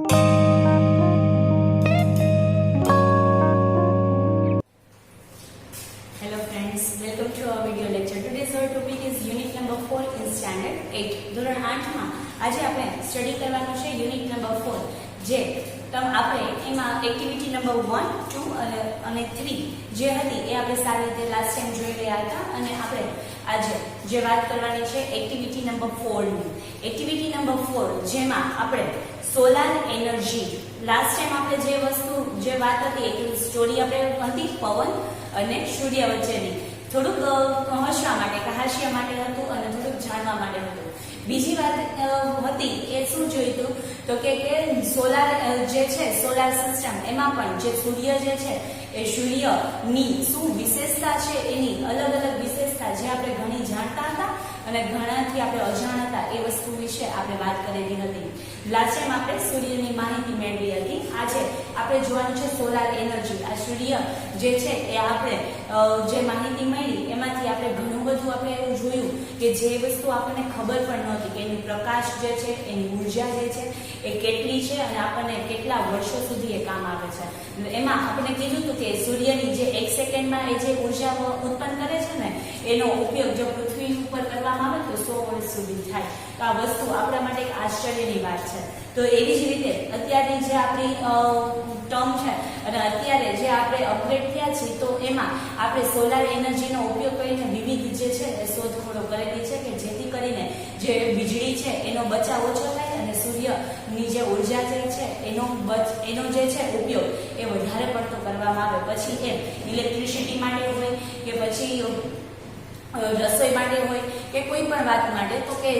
Hello friends, welcome to our video lecture. Today's our topic is unit number 4 in standard 8. ધોરણ 8 માં આજે આપણે study કરવાનું છે યુનિટ નંબર 4 જે આપણે એમાં એક્ટિવિટી નંબર 1, 2 અને 3 જે હતી એ આપણે સારી રીતે લાસ્ટ ટાઈમ જોઈ રહ્યા હતા અને આપણે આજે જે વાત કરવાની છે એક્ટિવિટી નંબર 4 ની. એક્ટિવિટી નંબર 4 જેમાં આપણે સોલાર એનર્જી લાસ્ટ ટાઈમ આપણે જે વાત હતી એક સ્ટોરી આપણે હતી પવન અને સૂર્ય વચ્ચેની થોડુંક હસવા માટે હાસ્ય માટે હતું અને થોડુંક જાણવા માટે હતું. બીજી વાત હતી એ શું જોઈતું તો કે સોલાર જે છે સોલાર સિસ્ટમ એમાં પણ જે સૂર્ય જે છે એ સૂર્યની શું વિશેષતા છે એની અલગ અલગ વિશેષતા જે આપણે ઘણી જાણતા હતા અને ઘણાથી આપણે અજાણ હતા એ વસ્તુ વિશે આપણે વાત કરેલી હતી. લાસ્ટ ટાઈમ આપણે સૂર્યની માહિતી મેળવી હતી. આજે આપણે જોવાનું છે સોલાર એનર્જી. આ સૂર્ય જે છે એ આપણે જે માહિતી મળી એમાંથી આપણે ઘણું બધું આપણે એવું જોયું કે જે વસ્તુ આપણને ખબર પણ નહોતી કે એની પ્રકાશ જે છે એની ઉર્જા જે છે એ કેટલી છે અને આપણને કેટલા વર્ષો સુધી એ કામ આવે છે. એમાં આપણે કીધું હતું કે સૂર્યની જે 1 સેકન્ડમાં એ જે ઉર્જા ઉત્પન્ન કરે છે ને એનો ઉપયોગ જો પૃથ્વી ઉપર કરવામાં આવે તો 100 વર્ષ સુધી થાય. તો આ વસ્તુ આપણા માટે એક આશ્ચર્યની વાત છે. તો એવી જ રીતે અત્યારની જે આપણી ટર્મ છે અને અત્યારે જે આપણે અપગ્રેડ થયા છીએ તો એમાં આપણે સોલાર એનર્જીનો ઉપયોગ કરીને વિવિધ જે છે એ શોધખોળો કરેલી છે કે જેથી કરીને જે વીજળી છે એનો બચાવ ઓછો થાય અને સૂર્યની જે ઉર્જા જે છે એનો જે છે ઉપયોગ એ વધારે પડતો કરવામાં આવે. પછી એ ઇલેક્ટ્રિસિટી માટે હોય કે પછી રસોઈ માટે હોય કે કોઈ પણ વાત માટે તો કે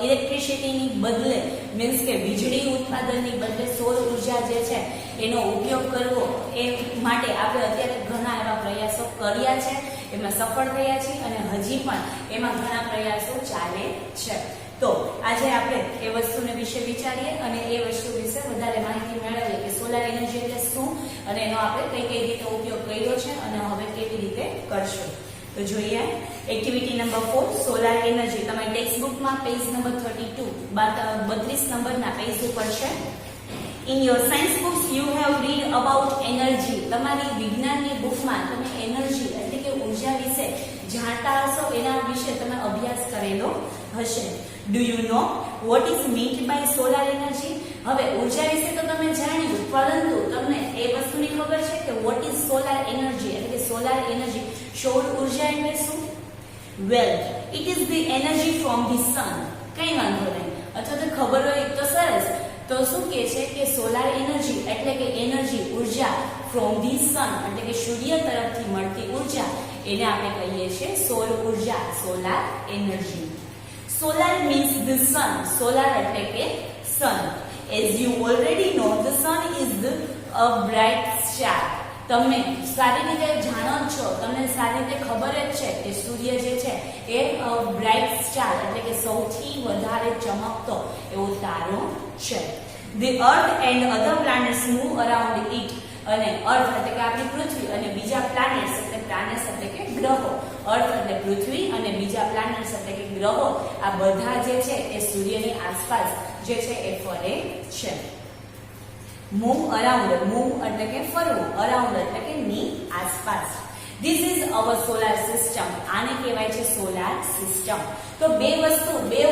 ઇલેક્ટ્રિસિટીની બદલે મીન્સ કે વીજળી ઉત્પાદનની બદલે સૌર ઉર્જા જે છે એનો ઉપયોગ કરવો એ માટે આપણે અત્યારે ઘણા એવા પ્રયાસો કર્યા છે, એમાં સફળ થયા છીએ અને હજી પણ એમાં ઘણા પ્રયાસો ચાલે છે. તો આજે આપણે એ વસ્તુને વિશે વિચારીએ અને એ વસ્તુ વિશે વધારે માહિતી મેળવીએ કે સોલાર એનર્જી એટલે શું અને એનો આપણે કઈ રીતે ઉપયોગ કર્યો છે અને હવે કેવી રીતે કરશું. તો જોઈએ એક્ટિવિટી નંબર 4 સોલાર એનર્જી. તમારી ટેક્સ્ટ બુકમાં પેજ નંબર 32 નંબરના પેજ ઉપર છે. In your science books you have read about energy. તમારી વિજ્ઞાનની બુકમાં તમે એનર્જી એટલે કે ઉર્જા વિશે જાણતા હશો, એના વિશે તમે અભ્યાસ કરેલો હશે. Do you know what is meant by solar energy? હવે ઉર્જા વિશે તો તમે જાણ્યું પરંતુ તમને એ વસ્તુની ખબર છે કે વોટ ઇઝ સોલાર એનર્જી એટલે કે સોલાર એનર્જી સૌર ઉર્જા એટલે શું? Well it is the energy from the sun. કઈ વાંધો નહીં, અથવા તો ખબર હોય તો સરસ. તો શું કહે છે કે સોલાર એનર્જી એટલે કે એનર્જી ઉર્જા ફ્રોમ ધી સન એટલે કે સૂર્ય તરફથી મળતી ઉર્જા એને આપણે કહીએ છીએ સૌર ઉર્જા, solar energy. Solar means the sun. Solar એટલે કે સન. As you already know, the sun is a bright star. તમે સારી રીતે જાણો છો, તમને સારી રીતે ખબર જ છે કે સૂર્ય જે છે એ બ્રાઇટ સ્ટાર એટલે કે સૌથી વધારે ચમકતો એવો તારો છે. The earth and other planets move around it. અને અર્થ એટલે કે આપણી પૃથ્વી અને બીજા પ્લાનેટ્સ એટલે કે ગ્રહો. અર્થ એટલે પૃથ્વી અને બીજા પ્લાનેટ્સ એટલે કે ગ્રહો આ બધા જે છે એ સૂર્યની આસપાસ જે છે એ ફરે છે. મૂવ અરાઉન્ડ, મૂવ એટલે કે ફરવું, અરાઉન્ડ એટલે કે ની આસપાસ. This is our solar system. આને કહેવાય છે સોલાર સિસ્ટમ. તો બે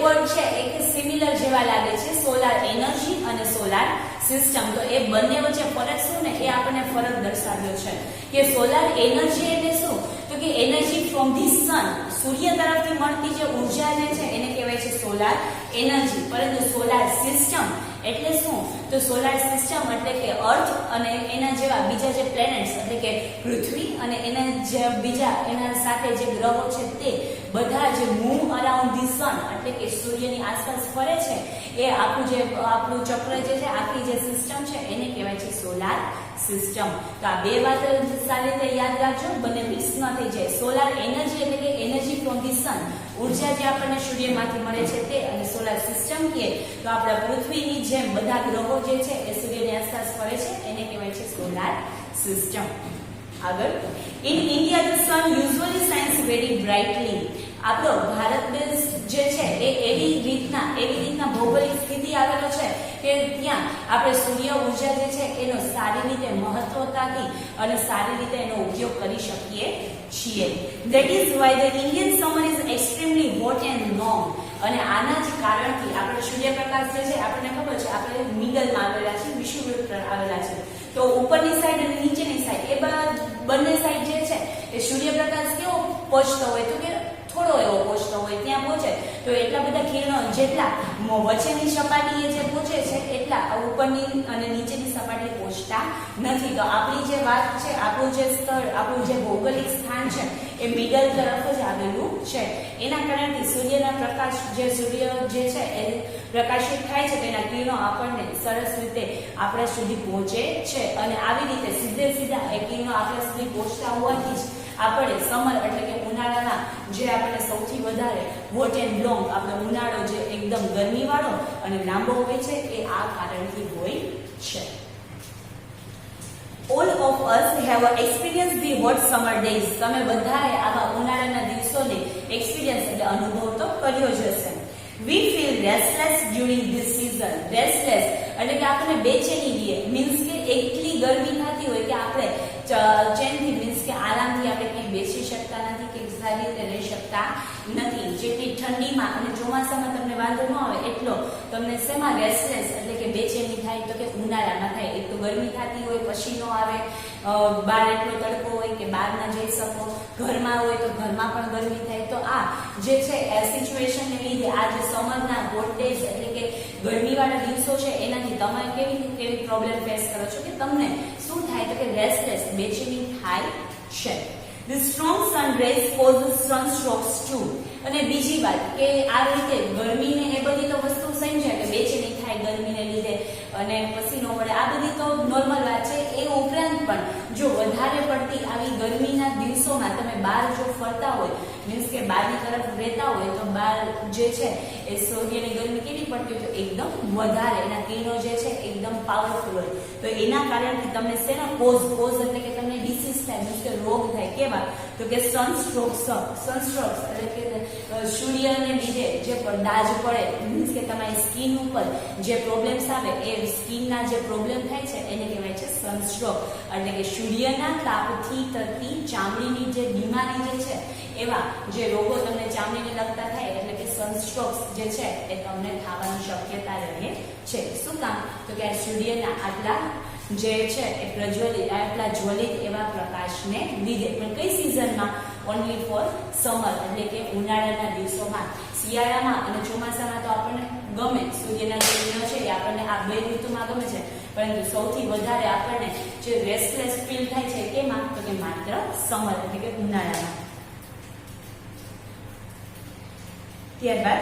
વર્ડ છે એક સિમિલર જેવા લાગે છે, સોલાર એનર્જી અને સોલાર સિસ્ટમ. તો એ બંને વચ્ચે ફરક શું ને એ આપણને ફરક દર્શાવ્યો છે કે સોલાર એનર્જી એટલે શું તો કે એનર્જી ફ્રોમ ધી સન, સૂર્ય તરફથી મળતી જે ઉર્જા જે છે એને કહેવાય છે સોલાર એનર્જી. પરંતુ સોલાર સિસ્ટમ એટલે શું તો સોલાર સિસ્ટમ એટલે કે અર્થ અને એના જેવા બીજા જે પ્લેનેટ્સ એટલે કે પૃથ્વી અને એના જે બીજા એના સાથે જે ગ્રહો છે તે બધા જે મૂવ અરાઉન્ડ ધી સન એટલે કે સૂર્યની આસપાસ ફરે છે એ આપણું ચક્ર જે છે આખી જે સિસ્ટમ છે એને કહેવાય છે સોલાર સિસ્ટમ. તો આ બે વાત સારી રીતે યાદ રાખજો, બંને મિક્સ ન થઈ જાય. સોલાર એનર્જી એટલે કે એનર્જી ફ્રોમ ધી સન, ઉર્જા જે આપણને સૂર્યમાંથી મળે છે તે, અને સોલાર સિસ્ટમ કે તો આપણા પૃથ્વીની જેમ બધા ગ્રહો જે છે એ સૂર્યની આસપાસ ફરે છે એને કહેવાય છે સોલાર સિસ્ટમ. આગળ in India the sun usually shines very brightly. આપણો ભારત દેશ જે છે એ એવી રીતના ભૌગોલિક સ્થિતિ આવેલો છે કે ત્યાં આપણે સૂર્ય ઉર્જા જે છે એનો સારી રીતે મહત્વતાથી અને સારી રીતે એનો ઉપયોગ કરી શકીએ છીએ. That is why the Indian summer is extremely hot and long. અને આના જ કારણથી આપણે સૂર્યપ્રકાશ જે છે આપણને ખબર છે આપણે મિડલમાં આવેલા છે, વિષુવવૃત્ત પર આવેલા છે. તો ઉપરની સાઈડ અને નીચેની સાઈડ એ બંને સાઈડ જે છે એ સૂર્યપ્રકાશ કેવો પહોંચતો હોય તો કે થોડો એવો પહોંચતો હોય, ત્યાં પહોંચે તો એટલા બધા કિરણો જેટલા વચ્ચેની સપાટીએ જે પહોંચે છે એટલા ઉપરની અને નીચેની સપાટી પહોંચતા નથી. તો આપણી જે વાત છે, આપણું જે સ્થળ, આપણું જે ભૌગોલિક સ્થાન છે એ મિડલ તરફ જ આવેલું છે. એના કારણથી સૂર્યના પ્રકાશ જે સૂર્ય જે છે એ પ્રકાશિત થાય છે તેના કિરણો આપણને સરસ રીતે આપણા સુધી પહોંચે છે અને આવી રીતે સીધે સીધા એ કિરણો આપણા સુધી પહોંચતા હોવાથી જ આપણે સમર એટલે કે ઉનાળાના જે આપણે સૌથી વધારે હોટ એન્ડ લોંગ આપણે ઉનાળો જે એકદમ ગરમીવાળો અને લાંબો હોય છે એ આ કારણથી હોય છે. All of us have experienced the hot summer days. તમે બધાએ આવા ઉનાળાના દિવસોને એક્સપિરિયન્સ એટલે અનુભવ તો કર્યો જ હશે. We feel restless during this season. Restless એટલે કે આપણને બેચેની રહે, મીન્સ કે એટલી ગરમી થતી હોય કે આપણે ચેનથી મીન્સ કે આરામથી આપણે ક્યાંય બેસી શકતા નથી કે સારી રીતે રહી શકતા નથી. જેટલી ઠંડીમાં અને ચોમાસામાં તમને વાંધો ન આવે એટલો તમને શેમાં રેસ્ટલેસ એટલે કે બેચેની થાય તો કે ઉનાળામાં થાય. એક તો ગરમી થતી હોય, પસીનો આવે, બહાર એટલો તડકો હોય કે બહાર ના જઈ શકો, ઘરમાં હોય તો ઘરમાં પણ ગરમી થાય. તો આ જે છે એ સિચ્યુએશનને લીધે આ જે સમરના હોટ ડેઝ એટલે કે ગરમીવાળા દિવસો છે એનાથી તમે કેવી પ્રોબ્લેમ ફેસ કરો છો કે તમને શું થાય તો કે રેસ્ટલેસ બેચેની થાય છે. The strong sun rays causes sunstrokes too. અને બીજી વાત કે આ રીતે ગરમીને એ બધી તો વસ્તુ સમજાય કે બેચેની થાય ગરમીને લીધે અને પસીનો પડે, આ બધી તો નોર્મલ વાત છે. એ ઉપરાંત પણ જો વધારે પડતી આવી ગરમીના દિવસોમાં તમે બહાર જો ફરતા હોય, મીન્સ કે બહારની તરફ રહેતા હોય તો બહાર જે છે એ સૂર્યની ગરમી કેવી પડતી હોય તો એકદમ વધારે, એના કિરણો જે છે એકદમ પાવરફુલ હોય. તો એના કારણથી તમને શેના કોઝ એટલે કે તમને ડિસીઝ થાય, મીન્સ કે રોગ થાય. કેવા તો કે સનસ્ટ્રોક્સ એટલે કે સૂર્યને લીધે જે દાજ પડે, મીન્સ કે તમારી સ્કિન ઉપર જે પ્રોબ્લેમ્સ આવે એ સ્કિનના જે પ્રોબ્લેમ થાય છે એને કહેવાય છે સનસ્ટ્રોક. એટલે કે સૂર્યના તાપથી થતી ચામડીની જે બીમારી જે છે એવા જે રોગો તમને ચામડીને લગતા થાય એટલે કે સનસ્ટ્રોક્સ જે છે એ તમને થવાની શક્યતા રહે છે. શું કામ તો કે આ સૂર્યના આટલા જે છે એ આટલા જ્વલિત એવા પ્રકાશને લીધે. પણ કઈ સિઝનમાં? ઓનલી ફોર સમર એટલે કે ઉનાળાના દિવસોમાં. શિયાળામાં અને ચોમાસામાં તો આપણને ગમે સૂર્યના જે કિરણો છે એ આપણને આ બે ઋતુમાં ગમે છે, પરંતુ સૌથી વધારે આપણને જે રેસ્ટલેસ ફીલ થાય છે કેમાં તો કે માત્ર સમર એટલે કે ઉનાળામાં. ત્યારબાદ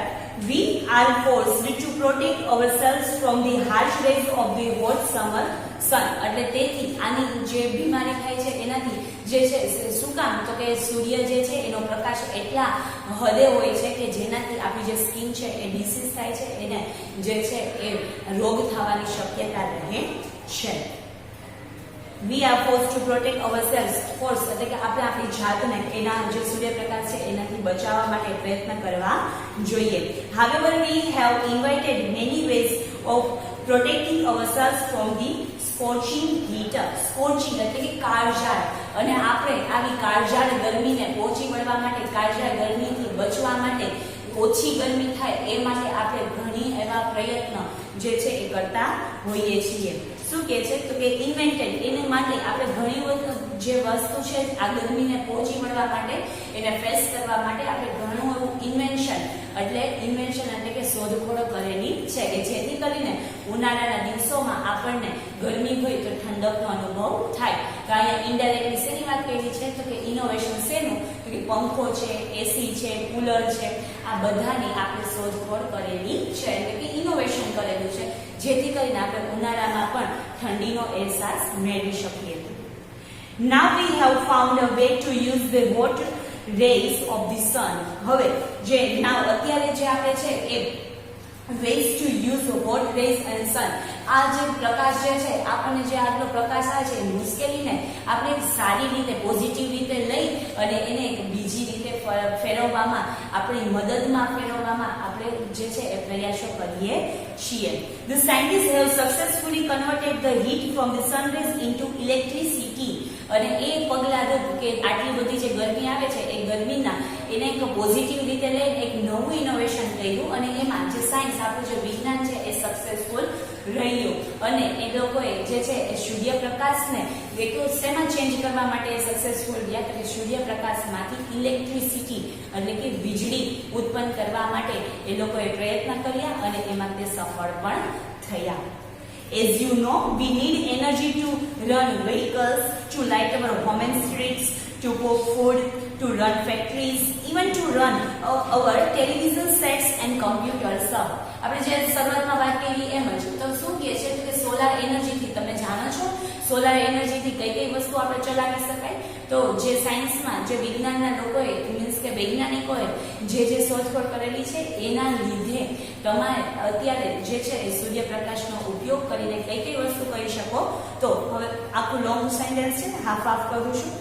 we are forced to protect ourselves from the harsh rays of the hot summer sun. એટલે તેથી આની જે બીમારી થાય છે એનાથી જે છે શું કામ તો કે સૂર્ય જે છે એનો પ્રકાશ એટલા હદે હોય છે કે જેનાથી આપણી જે સ્કિન છે એ ડિસીઝ થાય છે, એને જે છે એ રોગ થવાની શક્યતા રહે છે. We are forced to protect ourselves. Force એટલે કે આપણે આપણી જાતને એના જે સૂર્યપ્રકાશ છે એનાથી બચાવવા માટે પ્રયત્ન કરવા જોઈએ. However, we have invented many ways of protecting ourselves from the scorching heat. Scorching એટલે કે કાળઝાળ, અને આપણે આવી કાળઝાળ ગરમીને પહોંચી વળવા માટે, કાળઝાળ ગરમીથી બચવા માટે, ઓછી ગરમી થાય એ માટે આપણે ઘણી એવા પ્રયત્ન જે છે એ કરતા હોઈએ છીએ. શું કે છે તો કે ઇન્વેન્ટેડ, એને માટે આપણે ઘણી જે વસ્તુ છે આ ગરમીને પહોંચી વળવા માટે, એને ફેસ કરવા માટે આપણે ઘણું એવું ઇન્વેન્શન એટલે કે શોધખોળો કરેલી છે કે જેથી કરીને ઉનાળાના દિવસોમાં આપણને ગરમી હોય તો ઠંડકનો અનુભવ થાય. તો અહીંયા ઇનડાયરેક્ટલી શેની વાત કરી છે તો કે ઇનોવેશન શેનું તો કે પંખો છે, એસી છે, કુલર છે, આ બધાની આપણે શોધખોળ કરેલી છે એટલે કે ઇનોવેશન કરેલું છે જેથી કરીને આપણે ઉનાળામાં પણ ઠંડીનો અહેસાસ મેળવી શકીએ. Now we have found a way to use the hot rays of the sun. હવે જે અત્યારે જે આપણે છે એ ways to use hot rays and sun, આ જે પ્રકાશ જે છે આપણને જે આટલો પ્રકાશ આવે છે મુશ્કેલીને આપણે સારી રીતે પોઝિટિવ રીતે લઈ અને એને એક બીજી રીતે ફેરવવામાં, આપણી મદદમાં ફેરવવામાં આપણે જે છે એ પ્રયાસો કરીએ છીએ. The scientists have successfully converted the heat from the sun rays into electricity. અને એ પગલાં કે આટલી બધી જે ગરમી આવે છે એ ગરમીના એને એક પોઝિટિવ રીતે લઈને એક નવું ઇનોવેશન કર્યું અને એમાં જે સાયન્સ આપણું જે વિજ્ઞાન છે એ સક્સેસફુલ રહ્યું. અને એ લોકોએ જે છે એ સૂર્યપ્રકાશને એ તો શેમાં ચેન્જ કરવા માટે સક્સેસફુલ રહ્યા તો કે સૂર્યપ્રકાશમાંથી ઇલેક્ટ્રિસિટી એટલે કે વીજળી ઉત્પન્ન કરવા માટે એ લોકોએ પ્રયત્ન કર્યા અને એમાં તે સફળ પણ થયા. As you know, we need energy to run vehicles, to light our home and streets, to cook food, to run factories, even to run our television sets and computers. આપણે જે શરૂઆતમાં વાત કરી એમ જ તો શું કહે છે કે સોલાર એનર્જીથી તમે જાણો છો સોલાર એનર્જીથી કઈ કઈ વસ્તુ આપણે ચલાવી શકાય. તો જે સાયન્સમાં જે વિજ્ઞાનના લોકોએ મીન્સ કે વૈજ્ઞાનિકોએ જે શોધખોળ કરેલી છે એના લીધે તમારે અત્યારે જે છે એ સૂર્યપ્રકાશનો ઉપયોગ કરીને કઈ કઈ વસ્તુ કરી શકો. તો હવે આખું લોંગ સેન્ટેન્સ છે ને હાફ કરું છું.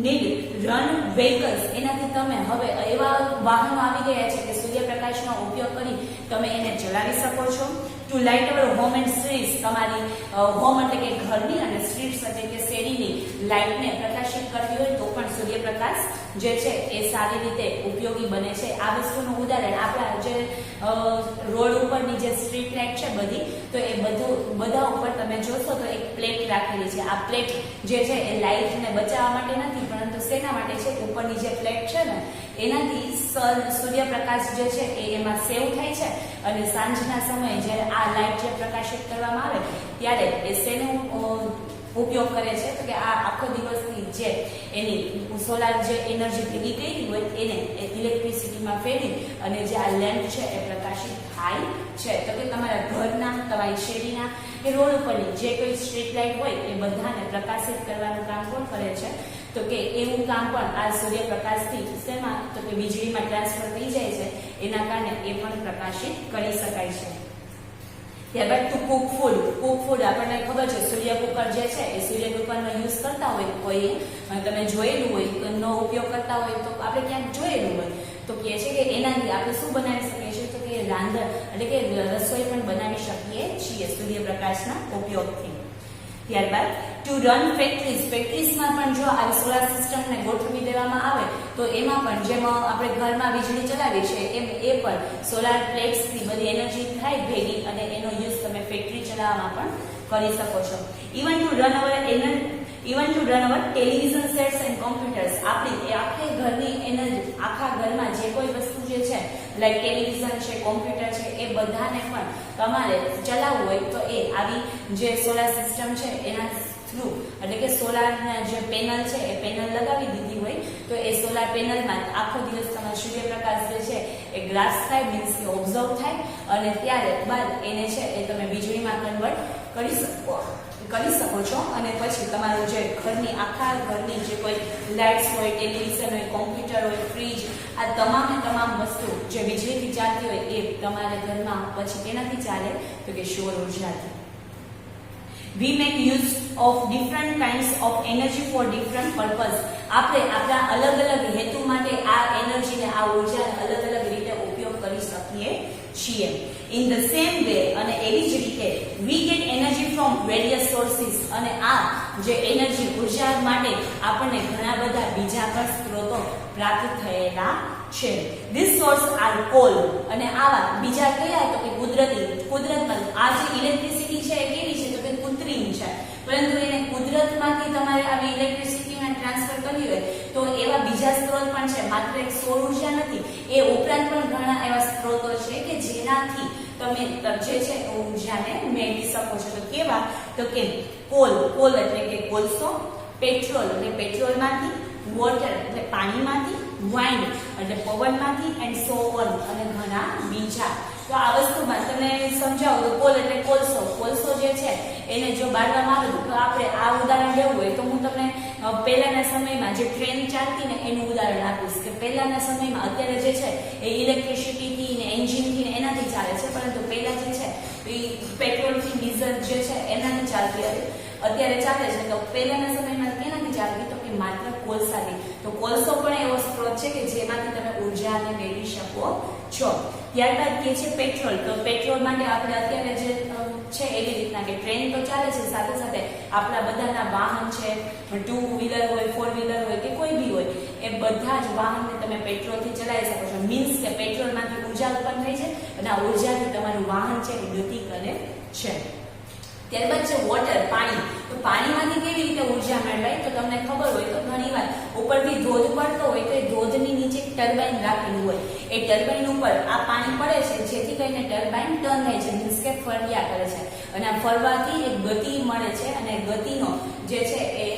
need run vehicles એનાથી તમે હવે એવા વાહનો આવી ગયા છે કે સૂર્યપ્રકાશનો ઉપયોગ કરી તમે એને ચલાવી શકો છો. To light our home and streets તમારી હોમ એટલે કે ઘરની અને સ્ટ્રીટ્સ એટલે કે શેરીની લાઇટને પ્રકાશિત કરવી હોય તો પણ સૂર્યપ્રકાશ જે છે એ સારી રીતે ઉપયોગી બને છે. આ વસ્તુનું ઉદાહરણ આપણા જે રોડ ઉપરની જે સ્ટ્રીટ લાઇટ છે બધી તો એ બધા ઉપર તમે જોશો તો એક પ્લેટ રાખેલી છે. આ પ્લેટ જે છે એ લાઇટને બચાવવા માટે નથી પરંતુ શેના માટે છે ઉપરની જે પ્લેટ છે ને એનાથી સૂર્યપ્રકાશ જે છે એ એમાં સેવ થાય છે અને સાંજના સમયે જ્યારે આ લાઇટ જે પ્રકાશિત કરવામાં આવે ત્યારે એ શેનો ઉપયોગ કરે છે તો કે આ આખો દિવસની જે એની સોલાર જે એનર્જી ભેગી કરી હોય એને ઇલેક્ટ્રિસિટીમાં ફેરવી અને જે આ લેમ્પ છે એ પ્રકાશિત થાય છે. તો કે તમારા ઘરના તમારી શેરીના કે રોડ ઉપરની જે કોઈ સ્ટ્રીટ લાઇટ હોય એ બધાને પ્રકાશિત કરવાનું કામ કોણ કરે છે તો કે એવું કામ પણ આ સૂર્યપ્રકાશથી શેમાં તો કે વીજળીમાં ટ્રાન્સફર થઈ જાય છે એના કારણે એ પણ પ્રકાશિત કરી શકાય છે. ત્યારબાદ ટુ કુક ફૂડ આપણને ખબર છે સૂર્ય કુકર જે છે એ સૂર્ય કુકરનો યુઝ કરતા હોય કોઈ તમે જોયેલું હોય નો ઉપયોગ કરતા હોય તો આપણે ક્યાંક જોયેલું હોય તો કહે છે કે એનાથી આપણે શું બનાવી શકીએ છીએ તો કે રાંધણ એટલે કે રસોઈ પણ બનાવી શકીએ છીએ સૂર્યપ્રકાશના ઉપયોગથી. ત્યારબાદ ટુ રન ફેક્ટરીઝમાં પણ જો આ સોલાર સિસ્ટમને ગોઠવી દેવામાં આવે તો એમાં પણ જેમ આપણે ઘરમાં વીજળી ચલાવીએ છીએ એમ એ પણ સોલાર પ્લેટ્સથી બધી એનર્જી થાય ભેગી અને એનો યુઝ તમે ફેક્ટરી ચલાવવામાં પણ કરી શકો છો. Even to run our television sets and computers આપણી આખી ઘરની એનર્જી આખા ઘરમાં જે કોઈ વસ્તુ જે છે લાઈક ટેલિવિઝન છે કોમ્પ્યુટર છે એ બધાને પણ તમારે ચલાવવું હોય તો એ આવી જે સોલાર સિસ્ટમ છે એના થ્રુ એટલે કે સોલારના જે પેનલ છે એ પેનલ લગાવી દીધી હોય તો એ સોલાર પેનલમાં આખો દિવસ તમારો સૂર્યપ્રકાશ જે છે એ ગ્લાસ થાય મીન્સ કે ઓબ્ઝર્વ થાય અને ત્યારે બાદ એને છે એ તમે વીજળીમાં કન્વર્ટ કરી શકો છો અને પછી તમારું જે ઘરની આખા ઘરની જે કોઈ લાઇટ્સ હોય ટેલિવિઝન હોય કોમ્પ્યુટર હોય ફ્રીજ આ તમામ વસ્તુ જે વીજળીથી ચાલતી હોય એ તમારે ઘરમાં પછી કેનાથી ચાલે તો કે સૌર ઉર્જાથી. We make use of different kinds of energy for different purpose. આપણે આપણા અલગ અલગ હેતુ માટે આ એનર્જીને આ ઉર્જાને અલગ અલગ રીતે ઉપયોગ કરી શકીએ છીએ. In the same way અને એવી જ રીતે we get energy from various sources અને આ જે એનર્જી ઉર્જા માટે આપણને ઘણા બધા બીજા પણ સ્ત્રોતો પ્રાપ્ત થયેલા છે. This source are coal અને આવા બીજા કયા તો કે કુદરતમાં આ જે ઇલેક્ટ્રિસિટી છે એ કેવી છે તો કે કૃત્રિમ છે પરંતુ એને કુદરતમાંથી તમારે આવી ઇલેક્ટ્રિસિટીને ટ્રાન્સફર કરવી હોય તો એવા બીજા સ્ત્રોત પણ છે માત્ર એક સૌર ઉર્જા નથી એ ઉપરાંત પણ ઘણા એવા સ્ત્રોતો છે કે જેનાથી તમે જે છે ઉર્જાને મેળવી શકો છો. તો કેવા તો કે કોલ એટલે કે કોલસો પેટ્રોલ એટલે પેટ્રોલમાંથી વોટર એટલે પાણીમાંથી વાઇન્ડ એટલે પવનમાંથી એન્ડ સો ઓન અને ઘણા બીજા. તો આ વસ્તુમાં તમને સમજાવું તો કોલ એટલે કોલસો જે છે એને જો બાળવામાં આવે તો આપણે આ ઉદાહરણ લેવું હોય તો હું તમને પહેલાના સમયમાં જે ટ્રેન ચાલતી ને એનું ઉદાહરણ આપીશ કે પહેલાના સમયમાં અત્યારે જે છે એ ઇલેક્ટ્રિસિટીથી ને એન્જિનથી ને એનાથી ચાલે છે, પરંતુ પહેલા જે છે એ પેટ્રોલથી ડીઝલ જે છે એનાથી ચાલતી હતી. અત્યારે ચાલે છે તો પહેલાના સમયમાં કેનાથી ચાલતી, તો કે માત્ર કોલસાથી. તો કોલસો પણ એવો સ્ત્રોત છે કે જેમાંથી તમે ઉર્જાને મેળવી શકો છો. ત્યારબાદ કે છે પેટ્રોલ. તો પેટ્રોલ માટે આપણે અત્યારે જે છે એવી રીતના કે ટ્રેન તો ચાલે છે, સાથે સાથે આપણા બધાના વાહન છે, 2 વ્હીલર હોય, 4 વ્હીલર હોય કે કોઈ બી હોય, એ બધા જ વાહનને તમે પેટ્રોલથી ચલાવી શકો છો. મીન્સ કે પેટ્રોલમાંથી ઉર્જા ઉત્પન્ન થાય છે અને આ ઉર્જાથી તમારું વાહન છે એ ગતિ કરે છે. ત્યારબાદ છે વોટર, પાણી. તો પાણીમાંથી કેવી રીતે ઉર્જા મેળવાય, તો તમને ખબર હોય તો ઘણીવાર ઉપરથી ધોધ પડતો હોય તો એ ધોધની નીચે ટર્બાઇન રાખેલું હોય, એ ટર્બાઇન ઉપર આ પાણી પડે છે જેથી કરીને ટર્બાઇન ટર્ન થાય છે, મીન્સ કે ફર્યા કરે છે અને આ ફરવાથી એક ગતિ મળે છે અને ગતિનો જે છે એ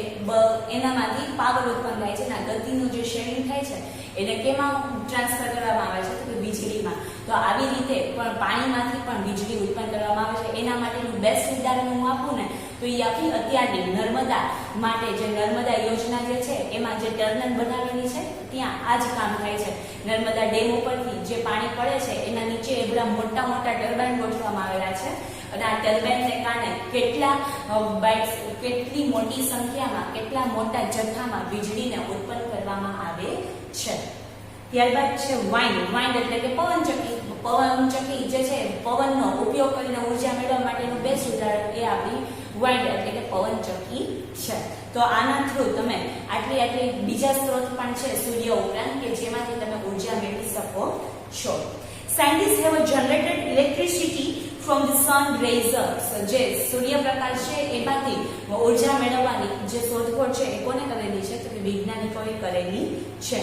એનામાંથી પાવર ઉત્પન્ન થાય છે અને આ ગતિનું જે શેરિંગ થાય છે એને કેમાં ટ્રાન્સફર કરવામાં આવે છે, તો કે વીજળીમાં. તો આવી રીતે પણ પાણીમાંથી પણ વીજળી ઉત્પન્ન કરવામાં આવે છે. એના માટેનું બેસ્ટ ઉદાહરણ હું આપું ને તો એ આપણી અત્યારની નર્મદા માટે જે નર્મદા યોજના જે છે એમાં જે ટર્નલ બનાવેલી છે ત્યાં આ જ કામ થાય છે. નર્મદા ડેમ ઉપરથી જે પાણી પડે છે એના નીચે એ બધા મોટા મોટા ટર્બાઇન ગોઠવવામાં આવેલા છે અને આ ટર્બાઇનને કારણે કેટલી મોટી સંખ્યામાં, કેટલા મોટા જથ્થામાં વીજળીને ઉત્પન્ન કરવામાં આવે છે. ત્યારબાદ છે વાઇન્ડ. વાઇન્ડ એટલે કે પવનચક્કી. પવનચક્કી જે છે પવનનો ઉપયોગ કરીને ઉર્જા મેળવવા માટેનું બેસ્ટ ઉદાહરણ એ આપણી વાઇન્ડ એટલે કે પવનચક્કી છે. તો આના થ્રુ તમે આટલી બીજા સ્ત્રોત પણ છે સૂર્ય ઉપરાંત કે જેમાંથી તમે ઉર્જા મેળવી શકો છો. Scientists have generated electricity from the sun rays. જે સૂર્યપ્રકાશ છે એમાંથી ઉર્જા મેળવવાની જે શોધખોળ છે એ કોને કરેલી છે, તો કે વૈજ્ઞાનિકોએ કરેલી છે.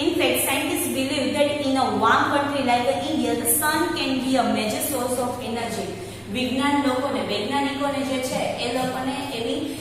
In fact, scientists believe that in a warm country like India, the sun can be a major source of energy. વૈજ્ઞાનિકોને જે છે એ લોકોને એવી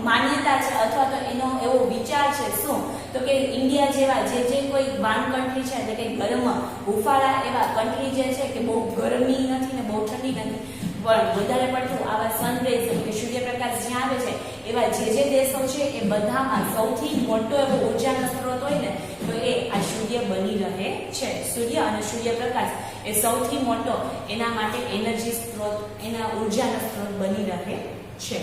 માન્યતા છે અથવા તો એનો એવો વિચાર છે શું, તો કે ઇન્ડિયા જેવા જે કોઈ વાર્મ કન્ટ્રી છે એટલે કે ગરમ હુફાળા એવા કન્ટ્રી જે છે કે બહુ ગરમી નથી ને બહુ ઠંડી નથી, પણ વધારે પડતું આવા સનરેઝ એટલે કે સૂર્યપ્રકાશ જ્યાં આવે છે એવા જે દેશો છે એ બધામાં સૌથી મોટો એવો ઉર્જાનો સ્ત્રોત હોય ને તો એ આ સૂર્ય બની રહે છે. સૂર્ય અને સૂર્યપ્રકાશ એ સૌથી મોટો એના માટે એનર્જી સ્ત્રોત, એના ઉર્જાનો સ્ત્રોત બની રહે છે.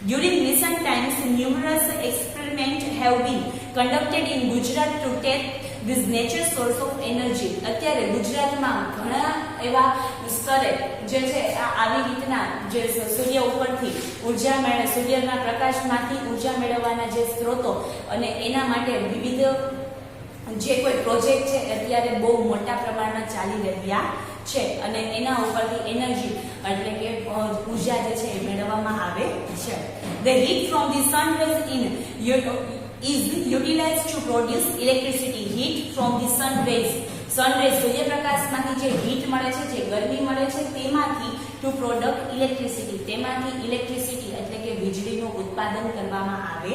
During recent times, numerous experiments have been conducted in Gujarat to test this nature source of energy. અત્યારે ગુજરાતમાં ઘણા એવા સ્તરે જે છે આવી રીતના જે સૂર્ય ઉપરથી ઉર્જા મેળવે, સૂર્યના પ્રકાશમાંથી ઉર્જા મેળવવાના જે સ્ત્રોતો અને એના માટે વિવિધ જે કોઈ પ્રોજેક્ટ છે અત્યારે બહુ મોટા પ્રમાણમાં ચાલી રહ્યા છે અને એના ઉપરથી એનર્જી એટલે કે ઉર્જા જે છે એ મેળવવામાં આવે છે. The heat from the sun rays is utilized to produce electricity. Heat from the sun rays. Sun rays સૂર્યપ્રકાશમાંથી જે હીટ મળે છે, જે ગરમી મળે છે તેમાંથી ટુ પ્રોડક્ટ ઇલેક્ટ્રિસિટી, તેમાંથી ઇલેક્ટ્રિસિટી એટલે કે વીજળીનું ઉત્પાદન કરવામાં આવે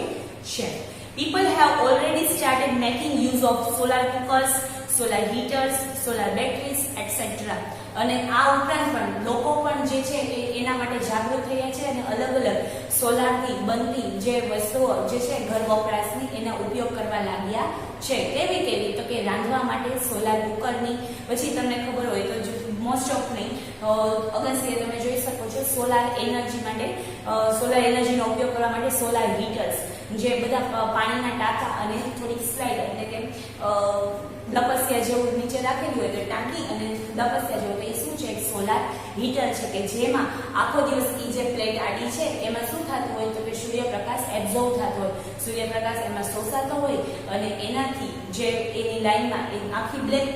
છે. People have already started making use of solar cookers, solar heaters, solar batteries, etc. અને આ ઉપરાંત પણ લોકો પણ જે છે એના માટે જાગૃત થયા છે અને અલગ અલગ સોલારથી બનતી જે વસ્તુઓ જે છે ઘર વપરાશની એનો ઉપયોગ કરવા લાગ્યા છે. કેવી તો કે રાંધવા માટે સોલાર કુકરની, પછી તમને ખબર હોય તો મોસ્ટ ઓફ નહીં અગસ્ત્ય તમે જોઈ શકો છો સોલાર એનર્જી માટે, સોલાર એનર્જીનો ઉપયોગ કરવા માટે સોલાર હીટર્સ, જે બધા પાણીના ટાંકા અને થોડીક સ્લાઇડ એટલે કે લપસ્યા જેવું નીચે રાખેલું હોય તો ટાંકી અને લપસ્યા જેવું, તો એ શું છે, એક સોલાર હીટર છે કે જેમાં આખો દિવસ એ જે પ્લેટ આડી છે એમાં શું થતું હોય તો કે સૂર્યપ્રકાશ એબ્ઝોર્બ થતો હોય, સૂર્યપ્રકાશ એમાં શોષાતો હોય અને એનાથી જે એની લાઈનમાં આખી બ્લેક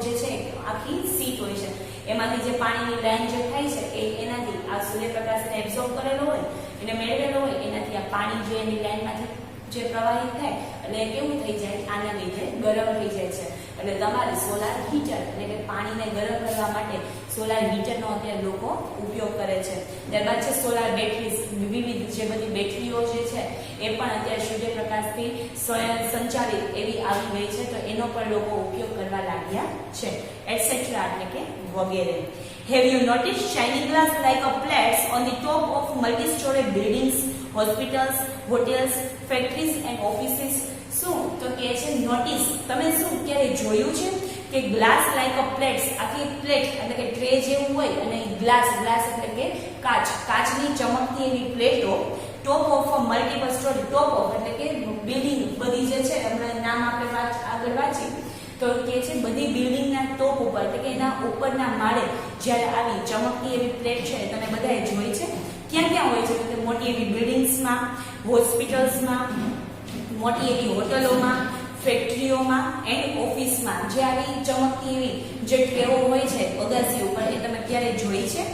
જે છે આખી સીટ હોય છે એમાંથી જે પાણીની લાઈન જે થાય છે એ એનાથી આ સૂર્યપ્રકાશને એબ્ઝોર્બ કરેલો હોય એને મેળવેલો હોય એનાથી આ પાણી જે એની લાઈનમાંથી જે પ્રવાહિત થાય એટલે કેવું થઈ જાય, આના લીધે ગરમ થઈ જાય છે. એટલે તમારે સોલાર હીટર એટલે કે પાણીને ગરમ કરવા માટે સોલાર હીટરનો અત્યારે લોકો ઉપયોગ કરે છે. ત્યારબાદ છે સોલાર બેટરીઝ, વિવિધ જે બધી બેટરીઓ જે છે એ પણ અત્યારે સૂર્યપ્રકાશથી સંચાલિત એવી આવી ગઈ છે, તો એનો પણ લોકો ઉપયોગ કરવા લાગ્યા છે, એટસેટ્રા એટલે કે વગેરે. Have you noticed shining glass like a plates on the top of multi-story buildings, hospitals, hotels, factories and offices? શું તો કે છે નોટિસ, તમે શું ક્યારે જોયું છે કે ગ્લાસ લાઈક અ પ્લેટ્સ, આખી પ્લેટ એટલે કે ટ્રે જેવું હોય અને ગ્લાસ એટલે કે કાચની ચમકતી એવી પ્લેટો top of a multiple story, top of એટલે કે બિલ્ડિંગ બધી જે છે હમણાં નામ આપણે આગળ વાંચી તો કે છે બધી બિલ્ડિંગના ટોપ ઉપર એટલે કે એના ઉપરના માળે જ્યારે આવી ચમકતી એવી પ્લેટ છે તમે બધાએ જોઈ છે. ક્યાં ક્યાં હોય છે તો કે મોટી એવી બિલ્ડિંગ્સમાં, હોસ્પિટલ્સમાં, મોટી એવી હોટલોમાં, ફેક્ટરીઓમાં એન્ડ ઓફિસમાં જે આવી ચમકતી એવી જે ટ્રેઓ હોય છે અગાસી ઉપર એ તમે ક્યારે જોઈ છે?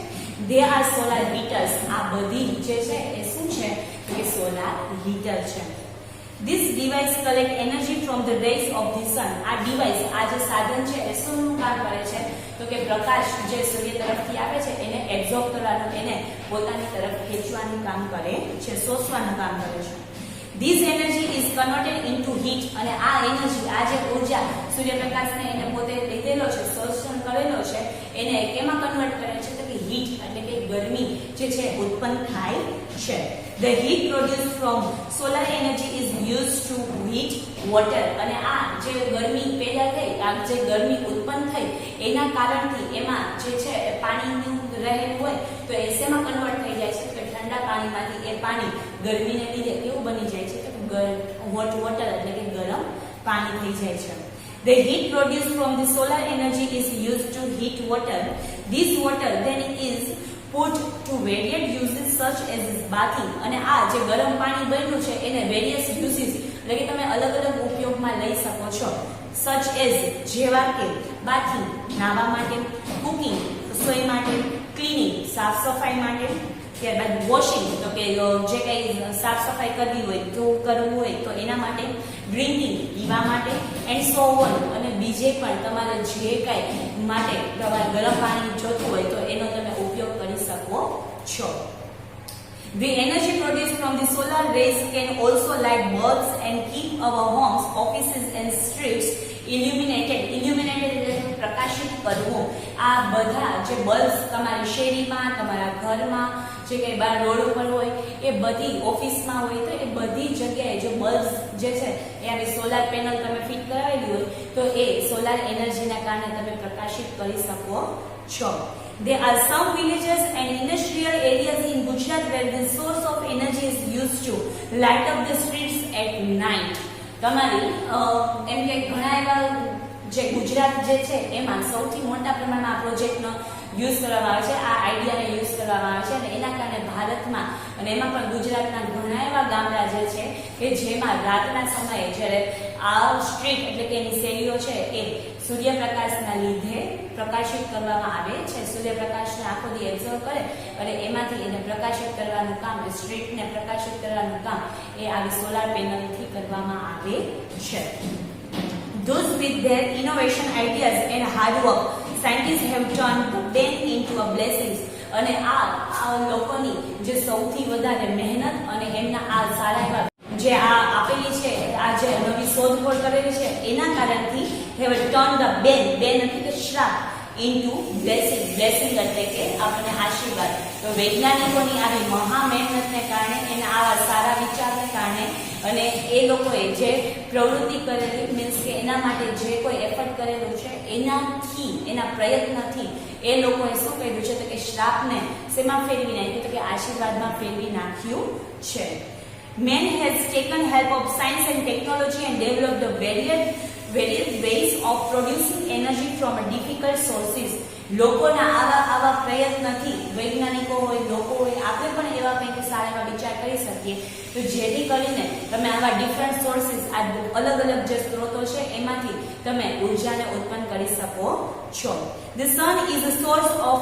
They are solar હીટર્સ. આ બધી જે છે એ શું છે કે સોલાર હીટર છે. This device collect energy from the rays of the sun. આ ડિવાઇસ, આ જે સાધન છે એ શું કામ કરે છે તો કે પ્રકાશ જે સૂર્ય તરફથી આવે છે એને એબ્ઝોર્બ કરવાનું, એને પોતાની તરફ ખેંચવાનું કામ કરે છે, શોષવાનું કામ કરે છે. This energy is converted into heat. અને આ એનર્જી, આ જે ઉર્જા સૂર્યપ્રકાશને એને પોતે લીધેલો છે, શોષણ કરેલો છે, એને કેમાં કન્વર્ટ કરે છે તો કે હીટ એટલે કે ગરમી જે છે ઉત્પન્ન થાય છે. The heat produced from solar energy is used to heat water. અને આ જે ગરમી પેદા થઈ, આ જે ગરમી ઉત્પન્ન થઈ એના કારણથી એમાં જે છે પાણીનું રહેલું હોય તો એ શેમાં કન્વર્ટ થઈ જાય છે કે ઠંડા પાણીમાંથી એ પાણી ગરમીને લીધે કેવું બની જાય છે તો હોટ વોટર એટલે કે ગરમ પાણી થઈ જાય છે. The heat produced from the solar energy is used to heat water. This water then is put to various uses such as bathing. અને આ જે ગરમ પાણી બન્યું છે એને various uses એટલે કે તમે અલગ અલગ ઉપયોગમાં લઈ શકો છો. such as જેવા કે bathing નાહવા માટે, cooking રસોઈ માટે, cleaning સાફ સફાઈ માટે, ત્યારબાદ વોશિંગ તો કે જે કંઈ સાફ સફાઈ કરવી હોય તો કરવું હોય તો એના માટે, ડ્રિંકિંગ પીવા માટે એન્ડ સો ઓન. અને બીજે પણ તમારે જે કાંઈ માટે તમારે ગરમ પાણી જોતું હોય તો એનો તમે ઉપયોગ કરી શકો છો. The energy produced from the solar rays can also light bulbs and keep our homes, offices and streets illuminated. Illuminated એટલે પ્રકાશિત કરવું. આ બધા જે બલ્બ્સ તમારી શેરીમાં, તમારા ઘરમાં, જે કંઈ બહાર રોડ ઉપર હોય એ બધી, ઓફિસમાં હોય તો એ બધી જગ્યાએ જે બલ્બ્સ જે છે એ આવી સોલાર પેનલ તમે ફિટ કરાવેલી હોય તો એ સોલાર એનર્જીના કારણે તમે પ્રકાશિત કરી શકો છો. There are some villages and industrial areas in Gujarat where the source of energy is used to light up the streets at night. તમારી એમ કે ઘણા એવા જે ગુજરાત જે છે એમાં સૌથી મોટા પ્રમાણમાં આ પ્રોજેક્ટનો યુઝ કરવામાં આવે છે, આ આઈડિયાને યુઝ કરવામાં આવે છે અને એના કારણે ભારતમાં અને એમાં પણ ગુજરાતના ઘણા એવા ગામડા જે છે કે જેમાં રાતના સમયે જ્યારે આ સ્ટ્રીટ એટલે કે એની શેરીઓ છે એ સૂર્યપ્રકાશના લીધે પ્રકાશિત કરવામાં આવે છે. સૂર્યપ્રકાશને આખો દી એબ્ઝોર્બ કરે અને એમાંથી એને પ્રકાશિત કરવાનું કામ, સ્ટ્રીટને પ્રકાશિત કરવાનું કામ એ આવી સોલાર પેનલથી કરવામાં આવે છે. Those with their innovation ideas and hard work, scientists have turned the pain into a blessing. અને આ લોકોની જે સૌથી વધારે મહેનત અને એમના આ સારા એવા જે આ આપેલી છે, આ જે નવી શોધખોળ કરેલી છે એના કારણથી have turned the pain એટલે કે શ્રાપ into blessing. blessing એટલે કે આપણને આશીર્વાદ. તો વૈજ્ઞાનિકોની આવી મહા મહેનતને કારણે, એના આવા સારા વિચારને કારણે અને એ લોકોએ જે પ્રવૃત્તિ કરેલી મીન્સ કે એના માટે જે કોઈ એફર્ટ કરેલું છે એનાથી, એના પ્રયત્નથી એ લોકોએ શું કર્યું છે તો કે શ્રાપને શેમાં ફેરવી નાખ્યું તો કે આશીર્વાદમાં ફેરવી નાખ્યું છે. Man has taken help of science and technology and developed the various ways of producing energy from difficult sources. લોકોના આવા પ્રયત્નથી વૈજ્ઞાનિકો હોય, લોકો હોય, આપણે પણ એવા કંઈક સારા એવા વિચાર કરી શકીએ તો જેથી કરીને તમે આવા ડિફરન્ટ સોર્સિસ, આ અલગ અલગ જે સ્ત્રોતો છે એમાંથી તમે ઉર્જાને ઉત્પન્ન કરી શકો છો. The sun is a source of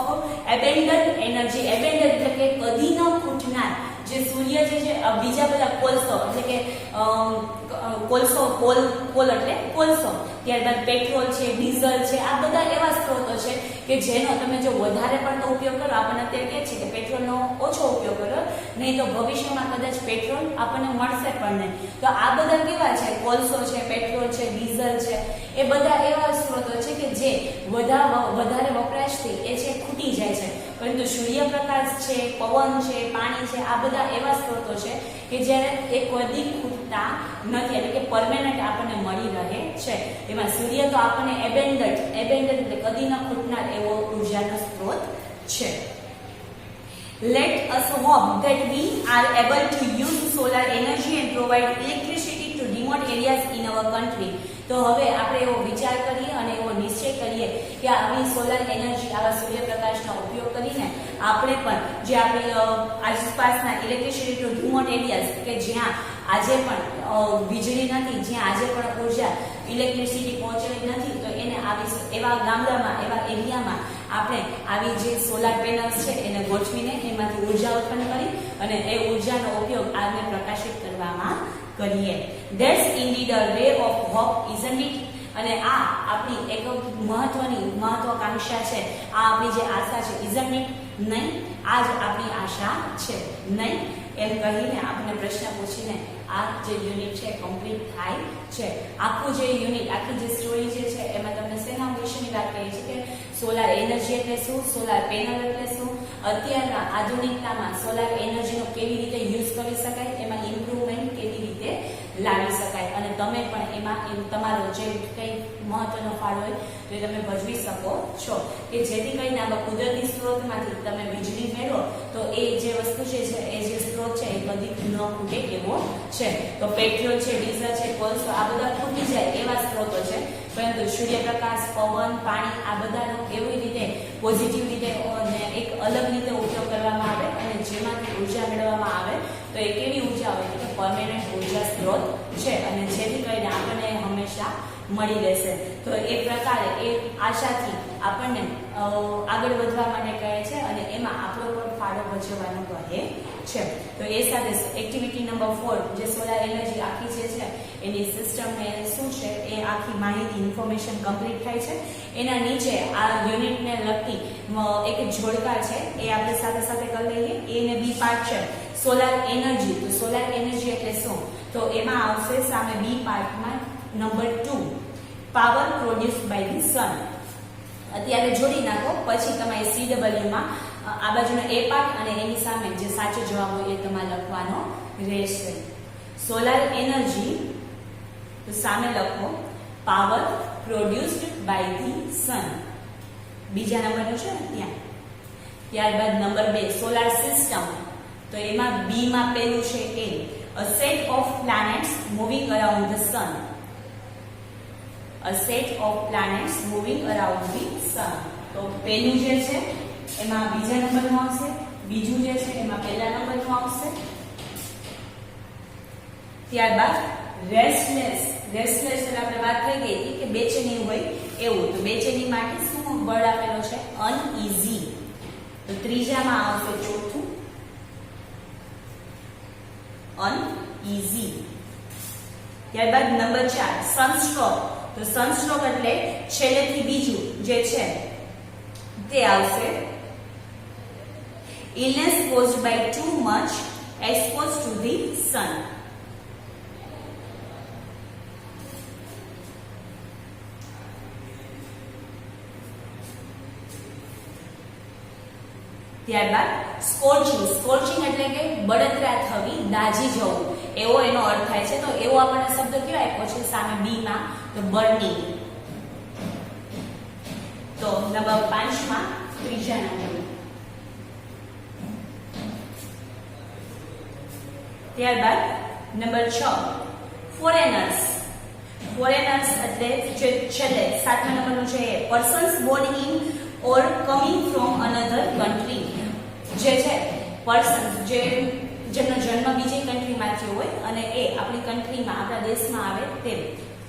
abundant energy. Abundant એટલે કે કદી ન ખૂટનાર જે સૂર્ય જે છે બીજા બધા કોલસો એટલે કે કોલસો કોલ એટલે કોલસો, ત્યારબાદ પેટ્રોલ છે, ડીઝલ છે, આ બધા એવા સ્ત્રોતો છે કે જેનો તમે જો વધારે પડતો ઉપયોગ કરો, આપણને અત્યારે કહે છે કે પેટ્રોલનો ઓછો ઉપયોગ કરો, નહીં તો ભવિષ્યમાં કદાચ પેટ્રોલ આપણને મળશે પણ નહીં. તો આ બધા કેવા છે, કોલસો છે, પેટ્રોલ છે, ડીઝલ છે, એ બધા એવા સ્ત્રોતો છે કે જે વધારે વપરાશથી એ છે ખૂટી જાય છે. પરંતુ સૂર્યપ્રકાશ છે, પવન છે, પાણી છે, આ બધા એવા સ્ત્રોતો છે કે જ્યારે એ કદી ખૂટતા નથી, એટલે કે પરમેનન્ટ આપણને મળી રહે છે. એમાં સૂર્ય તો આપણને એબેન્ડન્ટ એટલે કદી ન ખૂટનાર એવો ઉર્જાનો સ્ત્રોત છે. Let us hope that we are able to use solar energy and provide electricity to remote areas in our country. તો હવે આપણે એવો વિચાર કરીએ અને એવો નિશ્ચય કરીએ કે આવી સોલાર એનર્જી, આવા સૂર્યપ્રકાશનો ઉપયોગ કરીને આપણે પણ જે આપણી આસપાસના ઇલેક્ટ્રિસિટી ટુ રિમોટ એરિયાઝ કે જ્યાં આજે પણ વીજળી નથી, જ્યાં આજે પણ ઉર્જા ઇલેક્ટ્રિસિટી પહોંચેલી નથી, તો એને આવી એવા ગામડામાં, એવા એરિયામાં આપણે આવી જે સોલાર પેનલ્સ છે એને ગોઠવીને એમાંથી ઉર્જા ઉત્પન્ન કરી અને એ ઉર્જાનો ઉપયોગ આગને પ્રકાશિત કરવામાં કરીએ. That's indeed a ray of hope, isn't it? અને આ આપણી એક મહત્વકાંક્ષા છે, આ આપણી જે આશા છે, isn't it? નહીં, આ જ આપણી આશા છે, નહીં, એમ કહીને આપણે પ્રશ્ન પૂછીને આ જે યુનિટ છે કમ્પ્લીટ થાય છે. આખું જે યુનિટ, આખી જે સ્ટોરી જે છે એમાં તમને શેના વિશેની વાત કરી છે કે સોલાર એનર્જી એટલે શું, સોલાર પેનલ એટલે શું, અત્યારના આધુનિકતામાં સોલાર એનર્જીનો કેવી રીતે યુઝ કરી શકાય, એમાં ઇમ્પ્રુવમેન્ટ કેવી રીતે લાવી શકાય, અને તમે પણ એમાં તમારો જે કંઈ મહત્વનો ફાળો હોય તો એ તમે ભજવી શકો છો કે જેથી કરીને આવા કુદરતી સ્ત્રોતમાંથી તમે વીજળી મેળવો તો એ જે વસ્તુ છે એ જે સ્ત્રોત છે એ કદી ન ખૂટે એવો છે. તો પેટ્રોલ છે, ડીઝલ છે, કોલસો, આ બધા ખૂટી જાય એવા સ્ત્રોતો છે, પરંતુ સૂર્યપ્રકાશ, પવન, પાણી, આ બધાનો એવી રીતે પોઝિટિવ રીતે અને એક અલગ રીતે ઉપયોગ કરવામાં આવે અને જેમાંથી ઉર્જા મેળવવામાં આવે તો એ કેવી ઉર્જા હોય કે પરમેનન્ટ ઉર્જા સ્ત્રોત છે અને જેથી કરીને આપણને હંમેશા મળી રહેશે. તો એ પ્રકારે એ આશાથી આપણને આગળ વધવા માટે કહે છે અને એમાં આપણો પણ ફાળો ભજવવાનો કહે છે. તો એ સાથે એક્ટિવિટી નંબર 4 જે સોલાર એનર્જી આખી જે છે એની સિસ્ટમ એ શું છે એ આખી માહિતી ઇન્ફોર્મેશન કમ્પ્લીટ થાય છે. એના નીચે આ યુનિટને લગતી એક જોડકા છે એ આપણે સાથે સાથે કરી લઈએ. એ અને બી પાર્ટ છે સોલાર એનર્જી. તો સોલાર એનર્જી એટલે શું, તો એમાં આવશે સામે બી પાર્ટમાં number 2 power produced by the sun. અત્યારે જોડી નાખો, પછી તમારે CW માં આ બાજુનો એ પાર્ટ અને એની સામે જે સાચો જવાબ હોય એ તમારે લખવાનો રહેશે. સોલાર એનર્જી તો સામે લખો પાવર પ્રોડ્યુસ્ડ બાય ધી સન, બીજા નંબરનો છે ને ત્યાં. ત્યારબાદ નંબર 2 સોલાર સિસ્ટમ. તો એમાં બી માં પેલું છે કે a set of planets moving around the sun. A set of planets moving around the sun. તો પહેલું જે છે એમાં બીજા નંબરનું આવશે, બીજું જે છે એમાં પહેલા નંબરનું આવશે. ત્યારબાદ રેસ્ટલેસ. રેસ્ટલેસ એટલે આપણે વાત થઈ ગઈ હતી કે બેચેની હોય એવું. તો બેચેની માટે શું વર્ડ આપેલો છે, અનઇઝી. તો ત્રીજામાં આવશે ચોથું અનઇઝી. ત્યારબાદ નંબર 4 સનસ્ટ્રોક. તો સનસ્ટ્રોક એટલે છેલ્લેથી બીજું જે છે તે આવશે illness caused by too much exposed to the sun. ત્યારબાદ સ્કોર્ચિંગ. સ્કોર્ચિંગ એટલે કે બળતરા થવી, દાજી જવું એવો એનો અર્થ થાય છે. તો એવો આપણને શબ્દ કેવો આપ્યો છે સામે બી માં, તો બર્નિંગ. તો નંબર 5 માં ત્રીજા નંબર. ત્યારબાદ નંબર 6 ફોરેનર્સ. ફોરેનર્સ એટલે છેલ્લે 7મા નંબરનું છે persons Born in or coming from another country. જે છે પર્સન જેમનો જન્મ બીજી કન્ટ્રીમાંથી હોય અને એ આપણી કન્ટ્રીમાં, આપણા દેશમાં આવે તે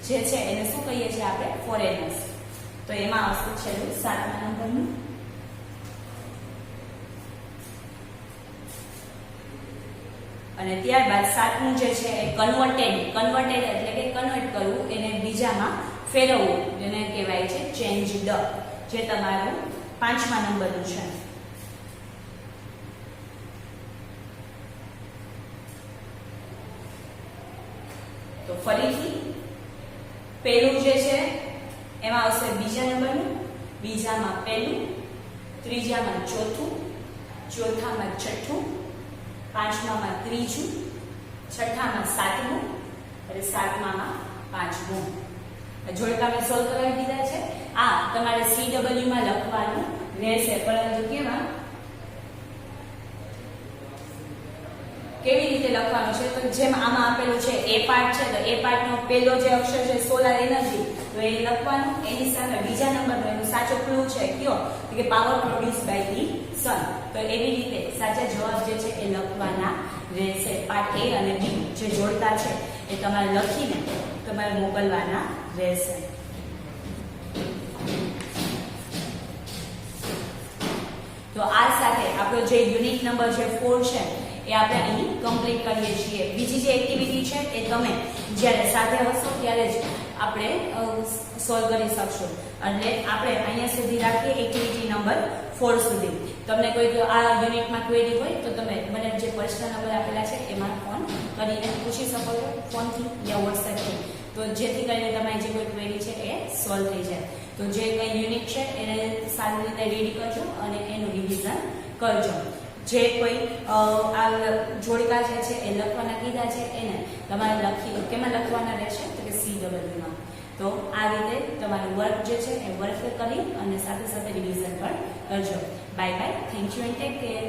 જે છે એને શું કહીએ છીએ આપણે, ફોરેનર્સ. તો એમાં આવશે છેલ્લું 7મા નંબરનું. અને ત્યારબાદ સાતમું જે છે એ કન્વર્ટેડ એટલે કે કન્વર્ટ કરવું, એને બીજામાં ફેરવવું, જેને કહેવાય છે ચેન્જડ, જે તમારું 5મા નંબરનું છે. તો ફરીથી પહેલું જે છે એમાં આવશે બીજા નંબરનું, બીજામાં પહેલું, ત્રીજામાં ચોથું, ચોથામાં છઠ્ઠું, પાંચમામાં ત્રીજું, છઠ્ઠામાં સાતમું અને સાતમામાં પાંચમું. જોડકા મેં સોલ્વ કરાવી દીધા છે. આ તમારે CW માં લખવાનું રહેશે, પરંતુ કેવી રીતે લખવાનું છે? તો જેમ આમાં આપેલું છે એ પાર્ટ છે, તો એ પાર્ટનો પહેલો જે અક્ષર છે સોલાર એનર્જી, તો એ લખવાનું. એની સામે બીજા નંબરનો એનો સાચો ક્લુ છે કયો? કે પાવર પ્રોડ્યુસ બાય ધી સન. તો એવી રીતે સાચા જવાબ જે છે એ લખવાના રહેશે. પાર્ટ A અને B જે જોડતા છે એ તમારે લખીને તમારે મોકલવાના રહેશે. તો આ સાથે આપણો જે યુનિટ નંબર છે 4 છે એ આપણે અહીં કમ્પ્લીટ કરીએ છીએ. બીજી જે એક્ટિવિટી છે એ તમે જ્યારે સાથે હશો ત્યારે જ આપણે સોલ્વ કરી શકશો. એટલે આપણે અહીંયા સુધી રાખીએ એક્ટિવિટી નંબર 4 સુધી. તમને કોઈ આ યુનિટમાં ક્વેરી હોય તો તમે મને જે પર્સનલ નંબર આપેલા છે એમાં ફોન કરીને પૂછી શકો છો, ફોનથી યા વોટ્સએપથી. તો જેથી કરીને તમારી જે કોઈ ક્વેરી છે એ સોલ્વ થઈ જાય. તો જે કંઈ યુનિટ છે એને સારી રીતે રીડ કરજો અને એનું રિવિઝન કરજો. જે કોઈ આ જોડકા જે છે એ લખવાના કીધા છે એને તમારે કેમાં લખવાના રહેશે? તો કે CW માં. તો આ રીતે તમારું વર્ક જે છે એ વર્ક કરી અને સાથે સાથે રિવિઝન પણ કરજો. Bye bye, thank you and take care.